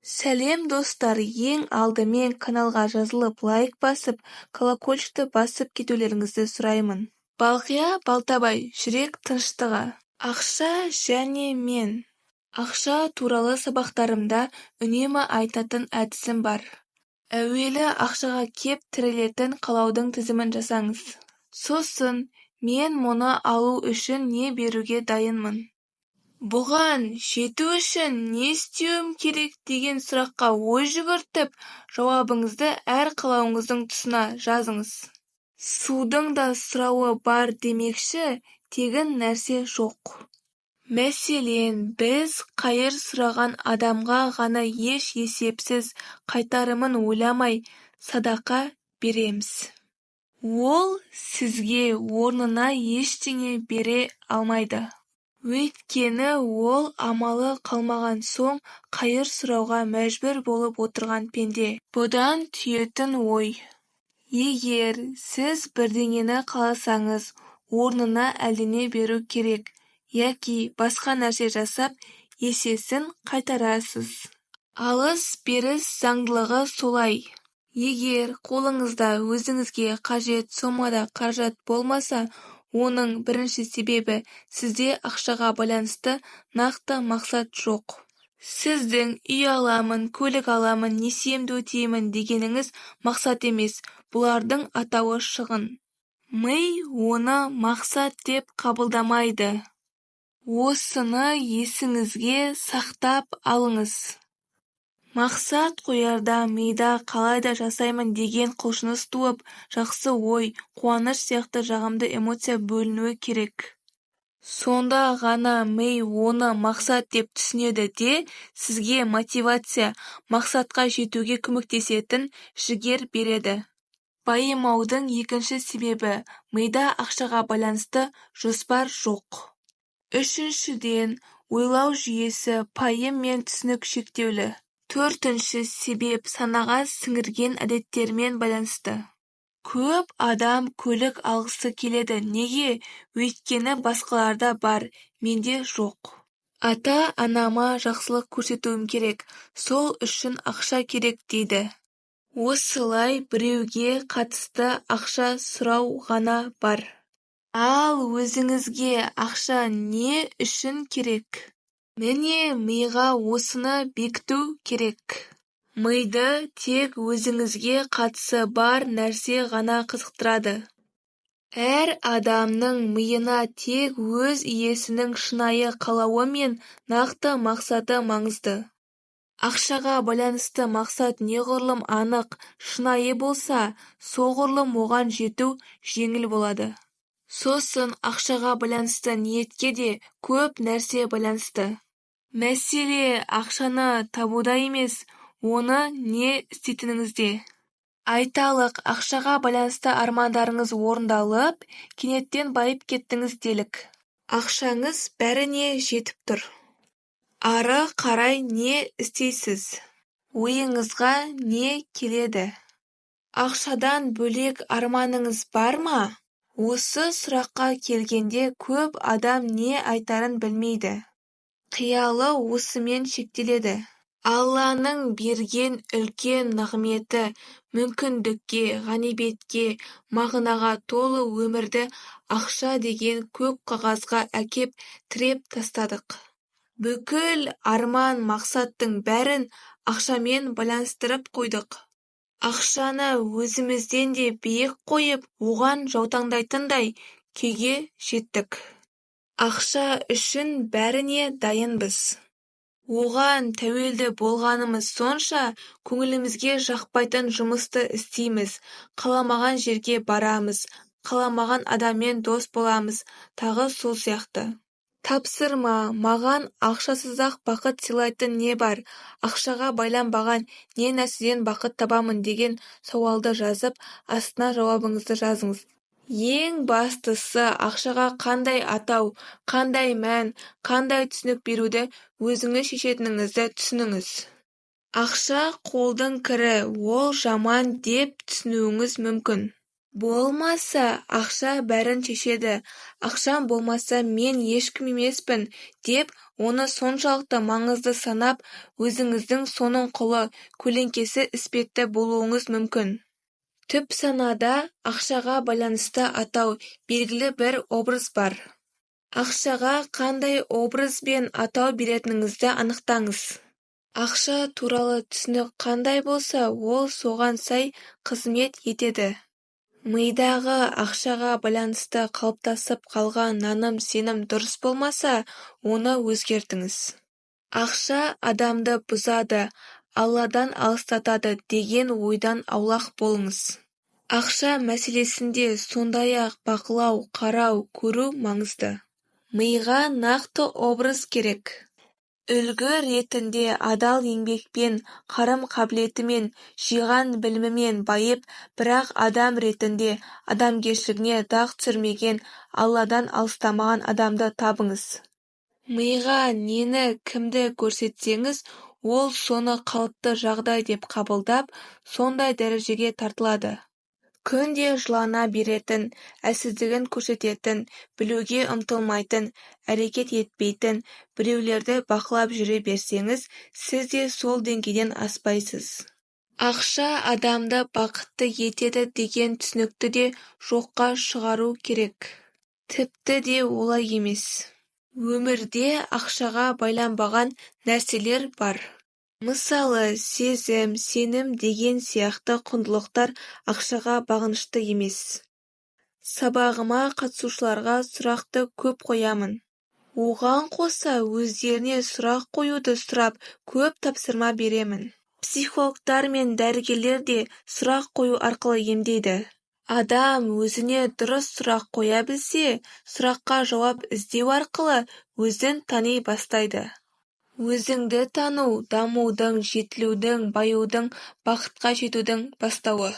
Сәлем достар, ең алдымен каналға жазылып, лайк басып, колокольчикті басып кетулеріңізді сұраймын. Балқия Балтабай, жүрек тыныштығы. Ақша және мен. Ақша туралы сабақтарымда үнемі айтатын әдісім бар. Әуелі ақшаға кеп тірелетін қалаудың тізімін жасаңыз. Сосын, мен мұны алу үшін не беруге дайынмын? Бұған жету үшін не істеуім керек деген сұраққа ой жүгіртіп, жауабыңызды әр қалауыңыздың тұсына жазыңыз. Судың да сұрауы бар демекші, тегін нәрсе жоқ. Мәселен, біз қайыр сұраған адамға ғана еш есепсіз қайтарымын ойламай садақа береміз. Ол сізге орнына ештеңе бере алмайды. Өйткені ол амалы қалмаған соң қайыр сұрауға мәжбүр болып отырған пенде. Бұдан түйетін ой. Егер сіз бірдеңені қаласаңыз, орнына әлдене беру керек, яки басқа нәрсе жасап, есесін қайтарасыз. Алыс-беріс заңдылығы солай. Егер қолыңызда өзіңізге қажет сомада қаражат болмаса, оның бірінші себебі сізде ақшаға байланысты нақты мақсат жоқ. Сіздің үй аламын, көлік аламын, несиемді өтеймін дегеніңіз мақсат емес, бұлардың атауы шығын. Ми оны мақсат деп қабылдамайды. Осыны есіңізге сақтап алыңыз. Мақсат қоярда мида қалайда жасаймын деген құлшыныс туып, жақсы ой, қуаныш сияқты жағымды эмоция бөлінуі керек. Сонда ғана ми оны мақсат деп түсінеді де, сізге мотивация, мақсатқа жетуге көмектесетін жігер береді. Байымаудың екінші себебі, мида ақшаға байланысты жоспар жоқ. Үшіншіден, ойлау жүйесі пайым мен түсінік шектеулі. Төртінші себеп санаға сіңірген әдеттермен байланысты. Көп адам көлік алғысы келеді. Неге? Өйткені басқаларда бар, менде жоқ. Ата-анама жақсылық көрсетуім керек, сол үшін ақша керек дейді. Осылай біреуге қатысты ақша сұрау ғана бар. Ал өзіңізге ақша не үшін керек? Міне миға осыны бекіту керек. Миды тек өзіңізге қатысы бар нәрсе ғана қызықтырады. Әр адамның миына тек өз иесінің шынайы қалауы мен нақты мақсаты маңызды. Ақшаға байланысты мақсат неғұрлым анық, шынайы болса, соғұрлым оған жету жеңіл болады. Сосын ақшаға байланысты ниетке де көп нәрсе байланысты. Мәселе ақшаны табуда емес, оны не істейтініңізде. Айталық, ақшаға байланысты армандарыңыз орындалып, кенеттен байып кеттіңіз делік. Ақшаңыз бәріне жетіп тұр. Ары қарай не істейсіз? Ойыңызға не келеді? Ақшадан бөлек арманыңыз бар ма? Осы сұраққа келгенде көп адам не айтарын білмейді. Қиялы осымен шектеледі. Алланың берген үлкен нығметі мүмкіндікке, ғанибетке, мағынаға толы өмірді ақша деген көк қағазға әкеп тіреп тастадық. Бүкіл арман мақсаттың бәрін ақшамен байланыстырып қойдық. Ақшаны өзімізден де биік қойып, оған жаутаңдайтындай күйге жеттік. Ақша үшін бәріне дайынбыз. Оған тәуелді болғанымыз сонша, көңілімізге жақпайтын жұмысты істейміз, қаламаған жерге барамыз, қаламаған адаммен дос боламыз, тағы сол сияқты. Тапсырма, маған ақшасыз-ақ бақыт сыйлайтын не бар? Ақшаға байланбаған не нәрседен бақыт табамын деген сауалды жазып, астына жауабыңызды жазыңыз. Ең бастысы ақшаға қандай атау, қандай мән, қандай түсінік беруді өзіңіз шешетініңізді түсініңіз. Ақша қолдың кірі, ол жаман деп түсінуіңіз мүмкін. Болмаса, ақша бәрін шешеді, ақшам болмаса мен ешкім емеспін, деп оны соншалықты маңызды санап, өзіңіздің соның құлы, көлеңкесі іспетті болуыңыз мүмкін. Түп санада ақшаға байланысты атау белгілі бір образ бар. Ақшаға қандай образ бен атау беретініңізді анықтаңыз. Ақша туралы түсінік қандай болса, ол соған сай қызмет етеді. Мидағы ақшаға байланысты қалыптасып қалған наным-сенім дұрыс болмаса, оны өзгертіңіз. Ақша адамды бұзады, Алладан алыстатады деген ойдан аулақ болыңыз. Ақша мәселесінде сондай-ақ бақылау, қарау, көру маңызды. Миға нақты образ керек. Үлгі ретінде адал еңбекпен, қарым-қабілетімен, жиған білімімен байып, бірақ адам ретінде адамгершілігіне дақ түсірмеген, Алладан алыстамаған адамды табыңыз. Миға нені, кімді көрсетсеңіз, ол соны қалыпты жағдай деп қабылдап, сондай дәрежеге тартылады. Күнде жылана беретін, әлсіздігін көрсететін, білуге ұмтылмайтын, әрекет етпейтін, біреулерді бақылап жүре берсеңіз, сіз де сол деңгейден аспайсыз. Ақша адамды бақытты етеді деген түсінікті де жоққа шығару керек. Тіпті де олай емес. Өмірде ақшаға байланбаған нәрселер бар. Мысалы, сезім, сенім деген сияқты құндылықтар ақшаға бағынышты емес. Сабағыма қатысушыларға сұрақты көп қоямын. Оған қоса өздеріне сұрақ қоюды сұрап, көп тапсырма беремін. Психологтар мен дәрігерлер де сұрақ қою арқылы емдейді. Адам өзіне дұрыс сұрақ қоя білсе, сұраққа жауап іздеу арқылы өзін тани бастайды. Өзіңді тану, дамудың, жетілудің, баюдың, бақытқа жетудің бастауы.